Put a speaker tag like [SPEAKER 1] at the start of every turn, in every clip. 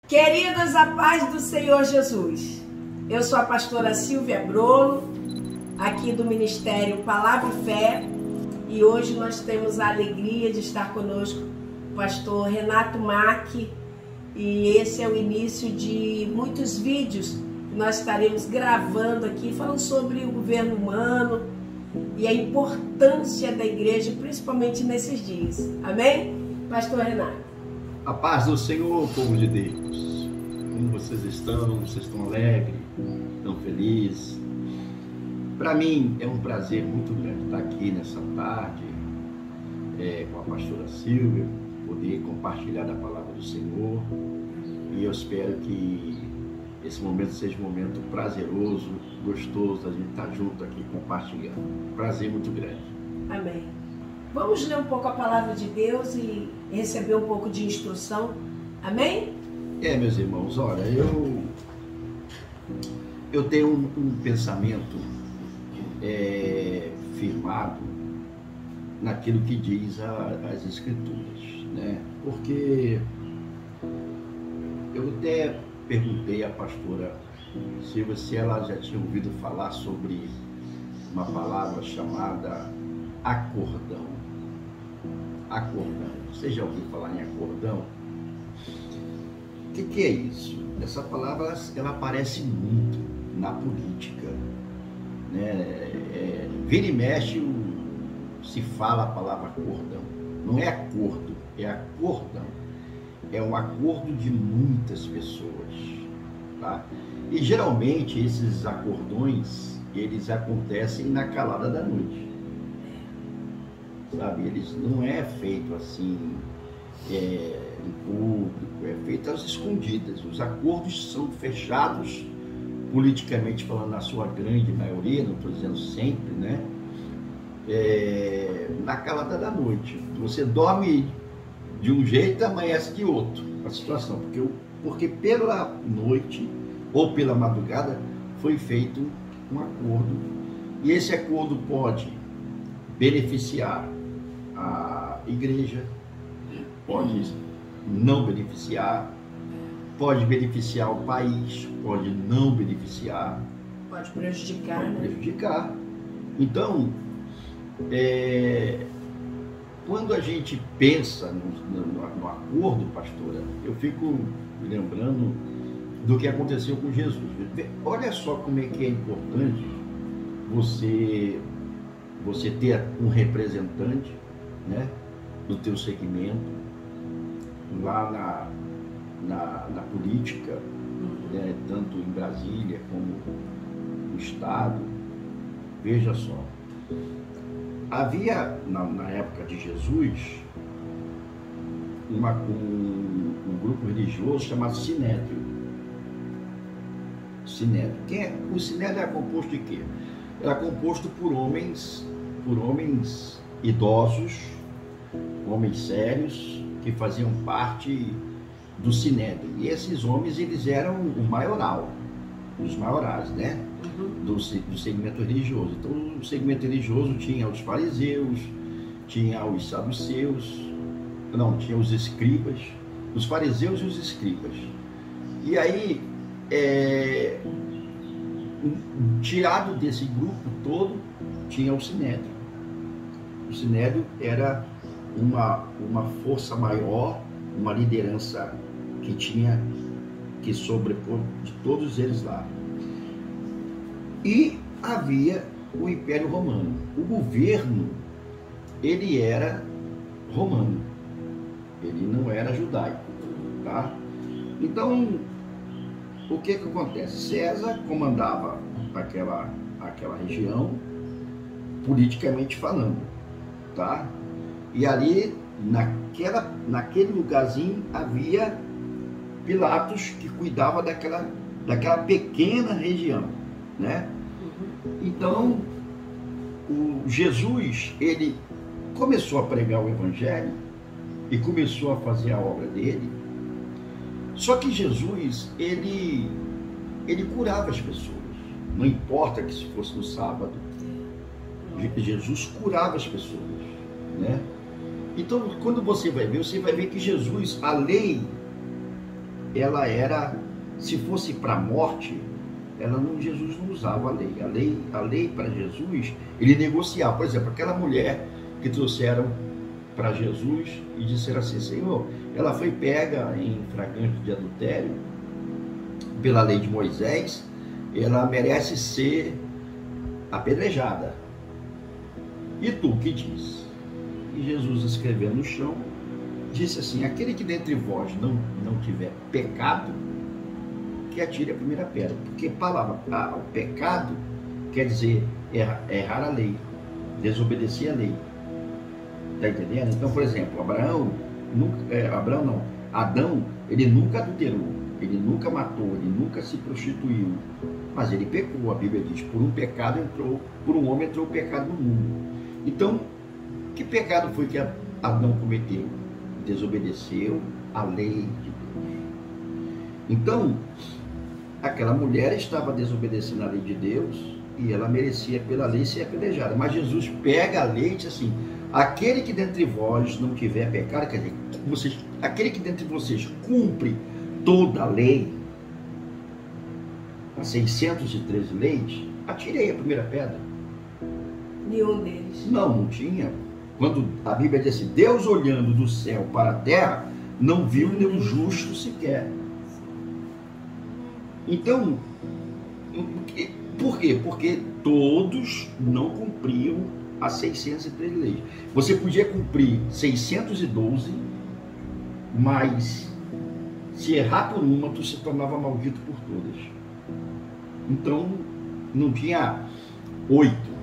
[SPEAKER 1] Queridos, a paz do Senhor Jesus. Eu sou a pastora Silvia Brolo, aqui do Ministério Palavra e Fé, e hoje nós temos a alegria de estar conosco o pastor Renato Mack, e esse é o início de muitos vídeos que nós estaremos gravando aqui, falando sobre o governo humano e a importância da igreja, principalmente nesses dias. Amém? Pastor Renato.
[SPEAKER 2] A paz do Senhor, povo de Deus. Como vocês estão? Vocês estão alegres? Estão felizes? Para mim é um prazer muito grande estar aqui nessa tarde com a pastora Silvia, poder compartilhar da palavra do Senhor. E eu espero que esse momento seja um momento prazeroso, gostoso, a gente estar junto aqui compartilhando. Prazer muito grande.
[SPEAKER 1] Amém. Vamos ler um pouco a palavra de Deus e receber um pouco de instrução. Amém?
[SPEAKER 2] Meus irmãos, olha, eu tenho um pensamento firmado naquilo que diz as Escrituras, né? Porque eu até perguntei à pastora Silvia se ela já tinha ouvido falar sobre uma palavra chamada acordão. Acordão. Você já ouviu falar em acordão? O que é isso? Essa palavra ela aparece muito na política, né? Vira e mexe se fala a palavra acordão. Não é acordo, é acordão. É um acordo de muitas pessoas, tá? E geralmente esses acordões eles acontecem na calada da noite. Sabe, eles não é feito assim em público, é feito às escondidas. Os acordos são fechados, politicamente falando, na sua grande maioria, não estou dizendo sempre, né? Na calada da noite. Você dorme de um jeito e amanhece de outro, a situação, porque pela noite ou pela madrugada foi feito um acordo, e esse acordo pode beneficiar a igreja, pode não beneficiar, pode beneficiar o país, pode não beneficiar,
[SPEAKER 1] pode prejudicar,
[SPEAKER 2] pode
[SPEAKER 1] né?
[SPEAKER 2] prejudicar. Então, quando a gente pensa no acordo, pastora, eu fico me lembrando do que aconteceu com Jesus. Olha só como é que é importante você ter um representante, né, do teu segmento, lá na política, né, tanto em Brasília como no Estado. Veja só, havia na época de Jesus um grupo religioso chamado Sinédrio. O Sinédrio era composto de quê? Era composto por homens idosos, homens sérios, que faziam parte do Sinédrio. E esses homens, eles eram o maioral, os maiorais, né? Do segmento religioso. Então, o segmento religioso tinha os fariseus, tinha os saduceus, tinha os escribas, os fariseus e os escribas. E aí, tirado desse grupo todo, tinha o Sinédrio. O Sinédrio era uma força maior, uma liderança que sobrepôs de todos eles lá. E havia o Império Romano. O governo, ele era romano, ele não era judaico, tá? Então, o que acontece? César comandava aquela região, politicamente falando, tá? E ali, naquele lugarzinho, havia Pilatos, que cuidava daquela pequena região, né? Então, o Jesus, ele começou a pregar o Evangelho e começou a fazer a obra dele. Só que Jesus, ele curava as pessoas, não importa que se fosse no sábado, Jesus curava as pessoas, né? Então, quando você vai ver que Jesus, a lei ela era, se fosse para a morte, Jesus não usava a lei. A lei para Jesus, ele negociava. Por exemplo, aquela mulher que trouxeram para Jesus e disseram assim: Senhor, ela foi pega em flagrante de adultério pela lei de Moisés, ela merece ser apedrejada. E tu que diz? E Jesus, escrevendo no chão, disse assim: aquele que dentre vós não tiver pecado, que atire a primeira pedra. Porque o pecado quer dizer errar a lei, desobedecer a lei. Está entendendo? Então, por exemplo, Adão, ele nunca adulterou, ele nunca matou, ele nunca se prostituiu, mas ele pecou. A Bíblia diz: por um homem entrou o pecado no mundo. Então, que pecado foi que Adão cometeu? Desobedeceu a lei de Deus. Então, aquela mulher estava desobedecendo a lei de Deus e ela merecia pela lei ser apedrejada. Mas Jesus pega a lei e diz assim: aquele que dentre vós não tiver pecado, quer dizer, aquele que dentre vocês cumpre toda a lei, as 613 leis, atirei a primeira pedra.
[SPEAKER 1] Nenhum deles.
[SPEAKER 2] Não tinha. Quando a Bíblia diz assim: Deus olhando do céu para a terra, não viu nenhum justo sequer. Então, por quê? Porque todos não cumpriam as 613 leis. Você podia cumprir 612, mas se errar por uma, tu se tornava maldito por todas. Então, não tinha 8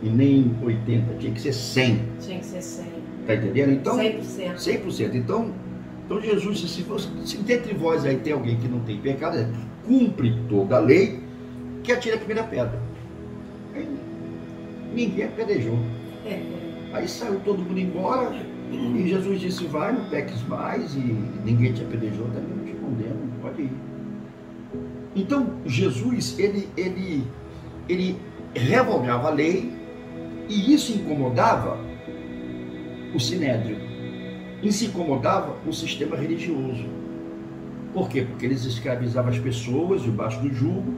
[SPEAKER 2] e nem 80, tinha que ser 100.
[SPEAKER 1] Tinha que ser 100.
[SPEAKER 2] Está entendendo? Então,
[SPEAKER 1] 100%.
[SPEAKER 2] 100%. Então Jesus disse: se dentre vós aí tem alguém que não tem pecado, cumpre toda a lei, que atire a primeira pedra. Aí, ninguém apedrejou. Aí saiu todo mundo embora e Jesus disse: vai, não peques mais, e ninguém te apedrejou, também não te condeno, pode ir. Então Jesus, ele revogava a lei, e isso incomodava o sinédrio, isso incomodava o sistema religioso. Por quê? Porque eles escravizavam as pessoas debaixo do jugo,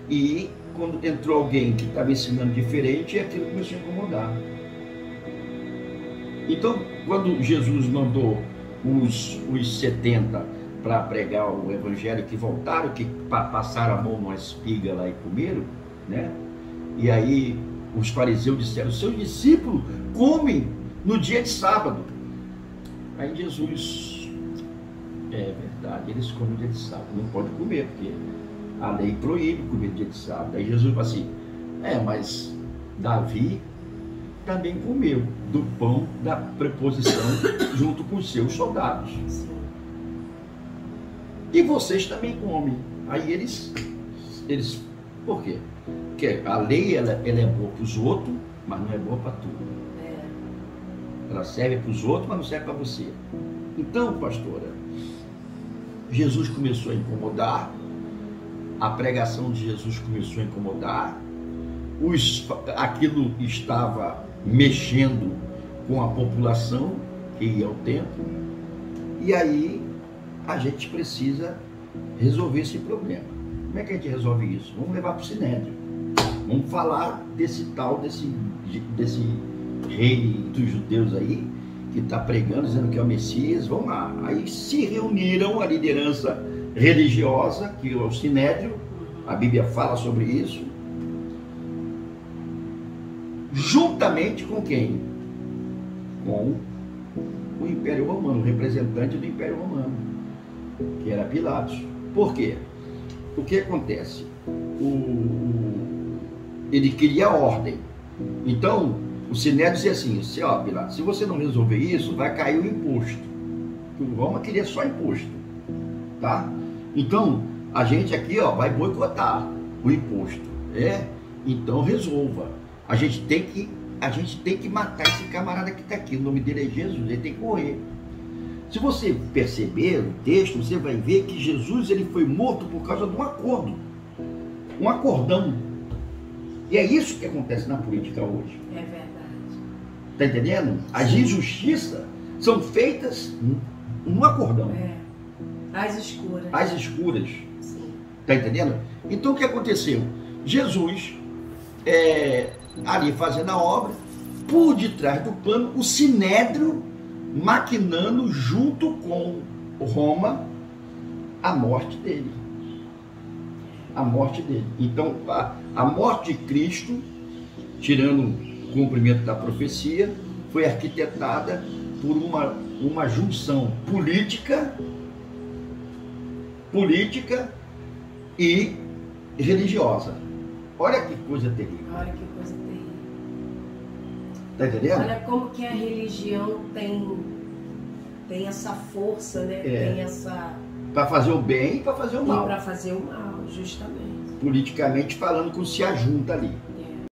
[SPEAKER 2] e quando entrou alguém que estava ensinando diferente, aquilo começou a incomodar. Então, quando Jesus mandou os 70 para pregar o evangelho, que voltaram, que passaram a mão numa espiga lá e comeram, né? E aí os fariseus disseram: seus discípulos comem no dia de sábado. Aí Jesus: é verdade, eles comem no dia de sábado, não pode comer, porque a lei proíbe comer no dia de sábado. Aí Jesus fala assim: mas Davi também comeu do pão da preposição junto com os seus soldados. E vocês também comem. Aí eles por quê? Porque a lei ela é boa para os outros, mas não é boa para tu. Ela serve para os outros, mas não serve para você. Então, pastora, Jesus começou a incomodar, a pregação de Jesus começou a incomodar, aquilo estava mexendo com a população que ia ao templo, e aí a gente precisa resolver esse problema. Como é que a gente resolve isso? Vamos levar para o sinédrio, vamos falar desse rei dos judeus aí, que está pregando, dizendo que é o Messias. Vamos lá. Aí se reuniram a liderança religiosa, que é o sinédrio, a Bíblia fala sobre isso, juntamente com quem? Com o Império Romano, o representante do Império Romano, que era Pilatos. Por quê? O que acontece? Ele queria ordem. Então, o sinédrio dizia assim: Pilatos, se você não resolver isso, vai cair o imposto. O Roma queria só imposto, tá? Então, a gente aqui, vai boicotar o imposto. Então resolva. A gente tem que matar esse camarada que está aqui. O nome dele é Jesus, ele tem que morrer. Se você perceber o texto, você vai ver que Jesus ele foi morto por causa de um acordo. Um acordão. E é isso que acontece na política hoje.
[SPEAKER 1] É verdade.
[SPEAKER 2] Está entendendo? As injustiças são feitas no acordão.
[SPEAKER 1] Às escuras.
[SPEAKER 2] Às escuras.
[SPEAKER 1] Sim.
[SPEAKER 2] Tá entendendo? Então o que aconteceu? Jesus, ali fazendo a obra, por detrás do pano, o Sinédrio maquinando junto com Roma a morte dele. A morte dele. Então, a morte de Cristo, tirando o cumprimento da profecia, foi arquitetada por uma junção política e religiosa. Olha que coisa terrível.
[SPEAKER 1] Olha que coisa terrível.
[SPEAKER 2] Tá entendendo?
[SPEAKER 1] Olha como que a religião tem essa força, né? Tem essa...
[SPEAKER 2] Para fazer o bem e para fazer o mal.
[SPEAKER 1] E para fazer o mal, justamente.
[SPEAKER 2] Politicamente falando, que se ajunta ali.